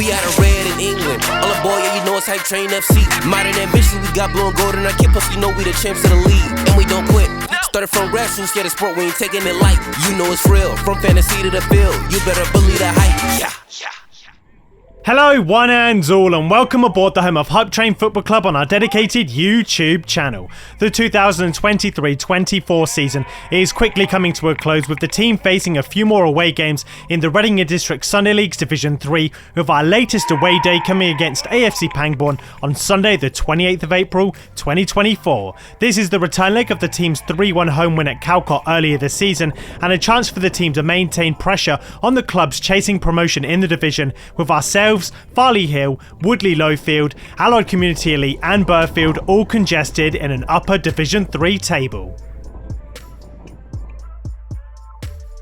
We out of red in England. All aboard, yeah, you know it's Hype Train FC. Modern ambition, we got blue and gold in our kit, plus you know we the champs of the league. And we don't quit. Started from grassroots, yeah, the sport, we ain't taking it light. You know it's real, from fantasy to the field. You better believe the hype, yeah. Hello one and all, and welcome aboard the home of Hype Train Football Club on our dedicated YouTube channel. The 2023-24 season is quickly coming to a close, with the team facing a few more away games in the Reading District Sunday League's Division 3, with our latest away day coming against AFC Pangbourne on Sunday the 28th of April 2024. This is the return leg of the team's 3-1 home win at Calcott earlier this season, and a chance for the team to maintain pressure on the clubs chasing promotion in the division, with ourselves, Farley Hill, Woodley Lowfield, Allied Community Elite and Burfield all congested in an upper Division 3 table.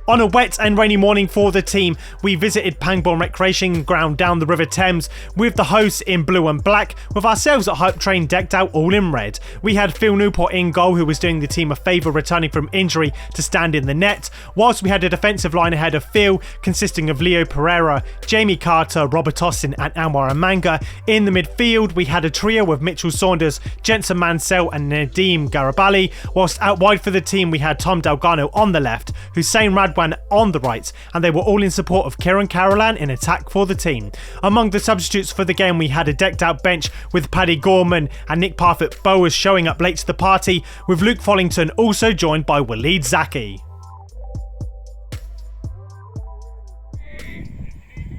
On a wet and rainy morning for the team, we visited Pangbourne Recreation Ground down the River Thames with the hosts in blue and black, with ourselves at Hype Train decked out all in red. We had Phil Newport in goal, who was doing the team a favour returning from injury to stand in the net, whilst we had a defensive line ahead of Phil consisting of Leo Pereira, Jamie Carter, Robert Austin and Anwar Amanga. In the midfield we had a trio of Mitchell Saunders, Jensen Mansell and Nadeem Garabali, whilst out wide for the team we had Tom Delgado on the left, Hussein Radwan on the right, and they were all in support of Kieran Carolan in attack for the team. Among the substitutes for the game we had a decked out bench with Paddy Gorman and Nick Parfitt-Bowers showing up late to the party, with Luke Follington also joined by Waleed Zaki.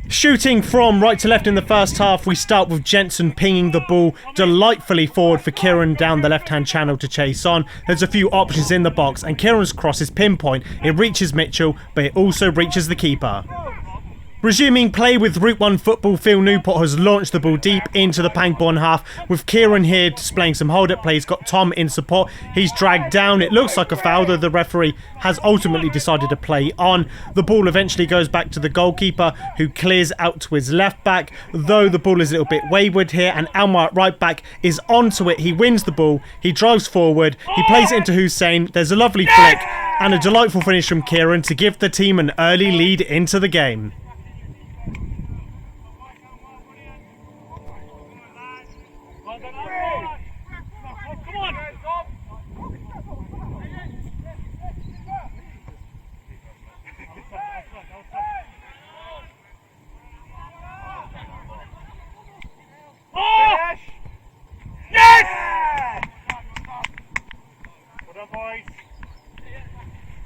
Shooting from right to left in the first half, we start with Jensen pinging the ball delightfully forward for Kieran down the left-hand channel to chase on. There's a few options in the box and Kieran's cross is pinpoint. It reaches Mitchell, but it also reaches the keeper. Resuming play with Route 1 football, Phil Newport has launched the ball deep into the Pangbourne half, with Kieran here displaying some hold-up play. He's got Tom in support. He's dragged down. It looks like a foul, though the referee has ultimately decided to play on. The ball eventually goes back to the goalkeeper, who clears out to his left back, though the ball is a little bit wayward here, and Almar at right back is onto it. He wins the ball. He drives forward. He plays it into Hussein. There's a lovely flick and a delightful finish from Kieran to give the team an early lead into the game.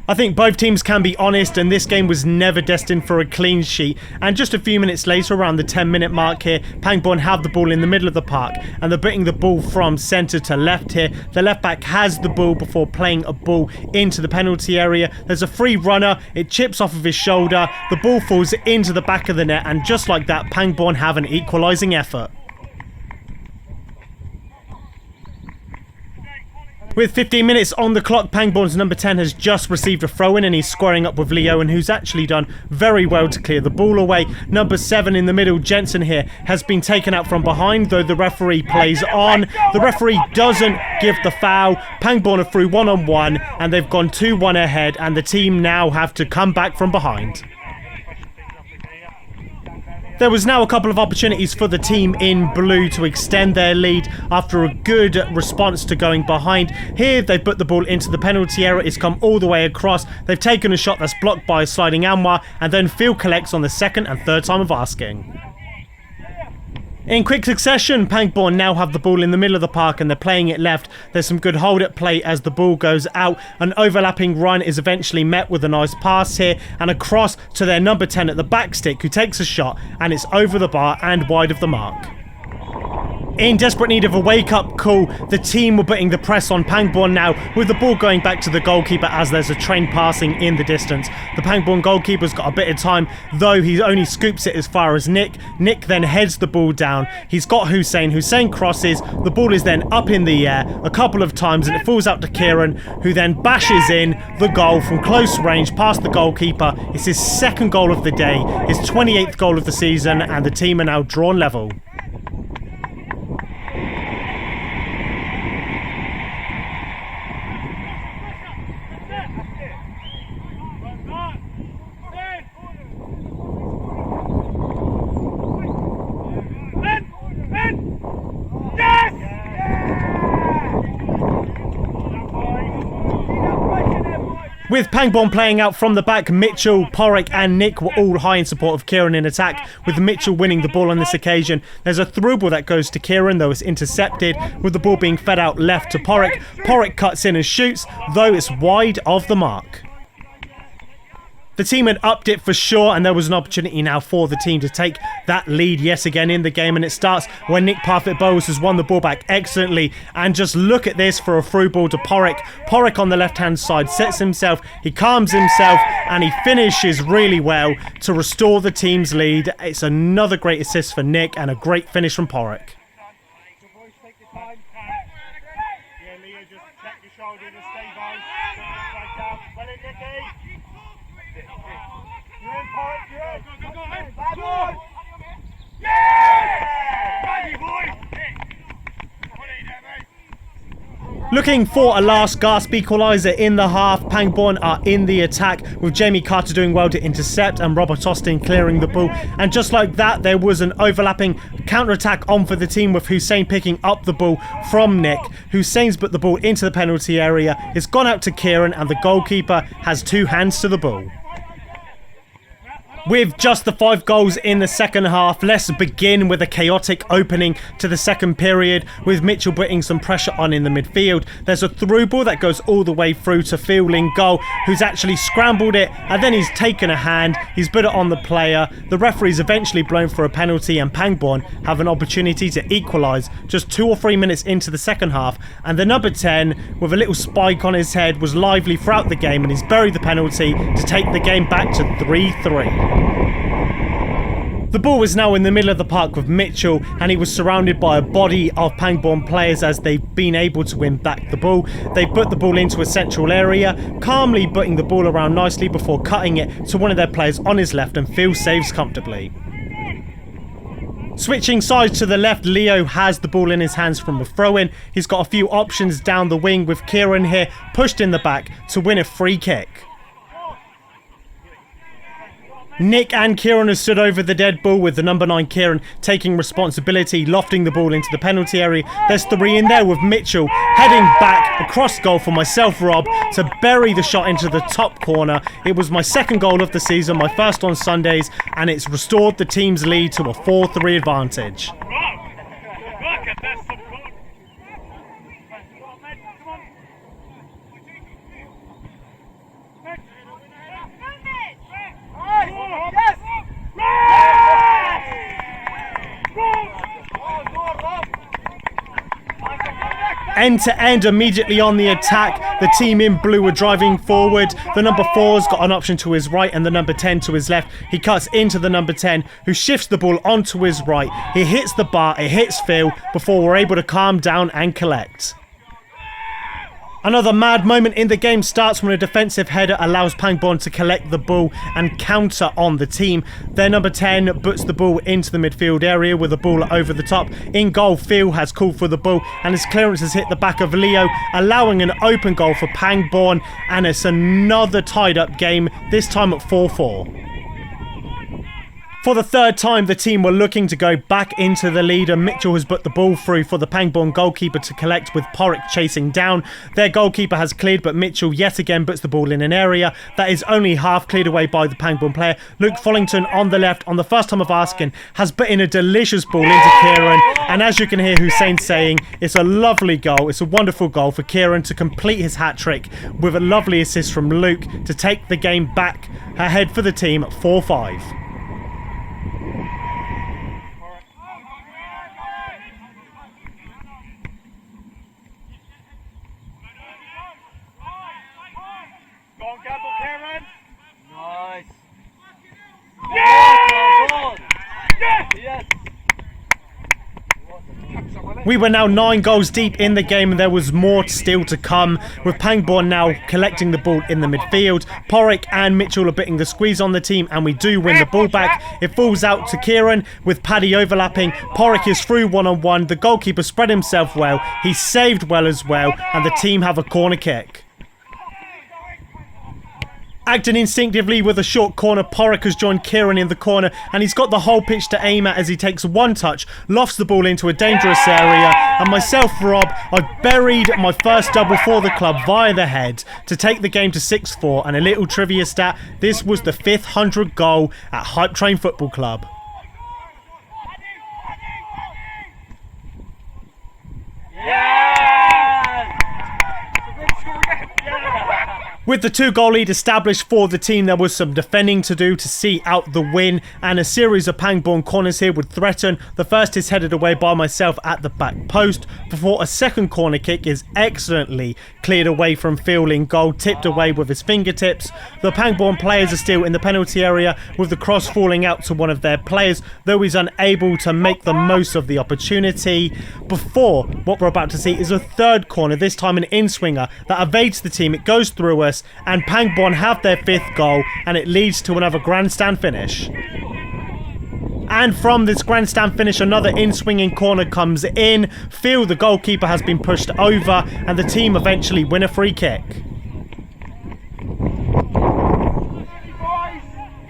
I think both teams can be honest, and this game was never destined for a clean sheet. And just a few minutes later, around the 10-minute mark here, Pangbourne have the ball in the middle of the park, and they're putting the ball from centre to left here. The left back has the ball before playing a ball into the penalty area. There's a free runner, it chips off of his shoulder, the ball falls into the back of the net, and just like that, Pangbourne have an equalising effort. With 15 minutes on the clock, Pangbourne's number 10 has just received a throw-in and he's squaring up with Leo, and who's actually done very well to clear the ball away. Number 7 in the middle, Jensen here, has been taken out from behind, though the referee plays on. The referee doesn't give the foul. Pangbourne are through 1-on-1 and they've gone 2-1 ahead, and the team now have to come back from behind. There was now a couple of opportunities for the team in blue to extend their lead after a good response to going behind. Here they've put the ball into the penalty area, it's come all the way across, they've taken a shot that's blocked by a sliding Anwar, and then Phil collects on the second and third time of asking. In quick succession, Pangbourne now have the ball in the middle of the park and they're playing it left. There's some good hold-up play as the ball goes out. An overlapping run is eventually met with a nice pass here and a cross to their number 10 at the back stick, who takes a shot, and it's over the bar and wide of the mark. In desperate need of a wake-up call, the team were putting the press on Pangbourne now, with the ball going back to the goalkeeper as there's a train passing in the distance. The Pangbourne goalkeeper's got a bit of time, though he only scoops it as far as Nick. Nick then heads the ball down. He's got Hussein. Hussein crosses. The ball is then up in the air a couple of times and it falls out to Kieran, who then bashes in the goal from close range past the goalkeeper. It's his second goal of the day, his 28th goal of the season, and the team are now drawn level. With Pangbourne playing out from the back, Mitchell, Porrick and Nick were all high in support of Kieran in attack, with Mitchell winning the ball on this occasion. There's a through ball that goes to Kieran, though it's intercepted, with the ball being fed out left to Porrick. Porrick cuts in and shoots, though it's wide of the mark. The team had upped it for sure, and there was an opportunity now for the team to take that lead yet again in the game, and it starts when Nick Parfitt-Bowles has won the ball back excellently, and just look at this for a through ball to Porrick. Porrick on the left-hand side sets himself, he calms himself, and he finishes really well to restore the team's lead. It's another great assist for Nick, and a great finish from Porrick. Looking for a last gasp equaliser in the half, Pangbourne are in the attack with Jamie Carter doing well to intercept and Robert Austin clearing the ball, and just like that there was an overlapping counter-attack on for the team with Hussein picking up the ball from Nick. Hussein's put the ball into the penalty area, it's gone out to Kieran and the goalkeeper has two hands to the ball. With just the 5 goals in the second half, let's begin with a chaotic opening to the second period, with Mitchell putting some pressure on in the midfield. There's a through ball that goes all the way through to Phil in goal, who's actually scrambled it, and then he's taken a hand, he's put it on the player. The referee's eventually blown for a penalty, and Pangbourne have an opportunity to equalise just 2 or 3 minutes into the second half, and the number 10, with a little spike on his head, was lively throughout the game, and he's buried the penalty to take the game back to 3-3. The ball was now in the middle of the park with Mitchell, and he was surrounded by a body of Pangbourne players as they've been able to win back the ball. They put the ball into a central area, calmly putting the ball around nicely before cutting it to one of their players on his left, and Phil saves comfortably. Switching sides to the left, Leo has the ball in his hands from a throw-in. He's got a few options down the wing with Kieran here pushed in the back to win a free kick. Nick and Kieran have stood over the dead ball, with the number 9 Kieran taking responsibility, lofting the ball into the penalty area. There's 3 in there with Mitchell heading back across goal for myself, Rob, to bury the shot into the top corner. It was my second goal of the season, my first on Sundays, and it's restored the team's lead to a 4-3 advantage. End to end, immediately on the attack, the team in blue were driving forward. The number 4's got an option to his right and the number 10 to his left. He cuts into the number 10, who shifts the ball onto his right. He hits the bar, it hits Phil, before we're able to calm down and collect. Another mad moment in the game starts when a defensive header allows Pangbourne to collect the ball and counter on the team. Their number 10 puts the ball into the midfield area with the ball over the top. In goal, Phil has called for the ball and his clearance has hit the back of Leo, allowing an open goal for Pangbourne, and it's another tied up game, this time at 4-4. For the third time, the team were looking to go back into the lead, and Mitchell has put the ball through for the Pangbourne goalkeeper to collect, with Porrick chasing down. Their goalkeeper has cleared, but Mitchell yet again puts the ball in an area that is only half cleared away by the Pangbourne player. Luke Follington on the left, on the first time of asking, has put in a delicious ball into Kieran, and as you can hear Hussein saying, it's a lovely goal, it's a wonderful goal for Kieran to complete his hat-trick, with a lovely assist from Luke to take the game back ahead for the team at 4-5. We were now 9 goals deep in the game, and there was more still to come, with Pangbourne now collecting the ball in the midfield. Porrick and Mitchell are putting the squeeze on the team, and we do win the ball back. It falls out to Kieran with Paddy overlapping. Porrick is through one-on-one. The goalkeeper spread himself well. He saved well as well, and the team have a corner kick. Acting instinctively with a short corner, Porrick has joined Kieran in the corner and he's got the whole pitch to aim at as he takes one touch, lofts the ball into a dangerous area, and myself, Rob, I've buried my first double for the club via the head to take the game to 6-4. And a little trivia stat, this was the 5th 100 goal at Hype Train Football Club. With the 2-goal lead established for the team, there was some defending to do to see out the win, and a series of Pangbourne corners here would threaten. The first is headed away by myself at the back post before a second corner kick is excellently cleared away from Phil in goal, tipped away with his fingertips. The Pangbourne players are still in the penalty area with the cross falling out to one of their players, though he's unable to make the most of the opportunity. Before what we're about to see is a third corner, this time an in-swinger that evades the team. It goes through us, and Pangbourne have their 5th goal, and it leads to another grandstand finish. And from this grandstand finish, another in-swinging corner comes in. Phil, the goalkeeper, has been pushed over, and the team eventually win a free kick.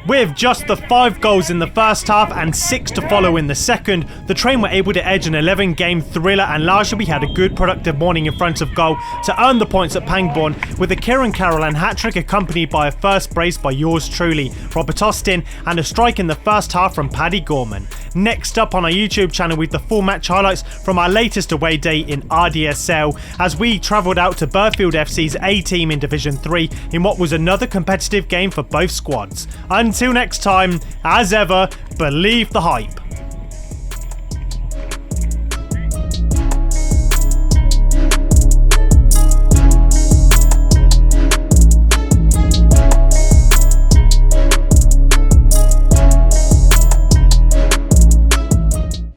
With just the 5 goals in the first half and 6 to follow in the second, the Train were able to edge an 11-game thriller, and largely we had a good productive morning in front of goal to earn the points at Pangbourne, with a Kieran Carolan hat-trick accompanied by a first brace by yours truly, Robert Austin, and a strike in the first half from Paddy Gorman. Next up on our YouTube channel with the full match highlights from our latest away day in RDSL, as we travelled out to Burfield FC's A team in Division 3 in what was another competitive game for both squads. Until next time, as ever, believe the hype.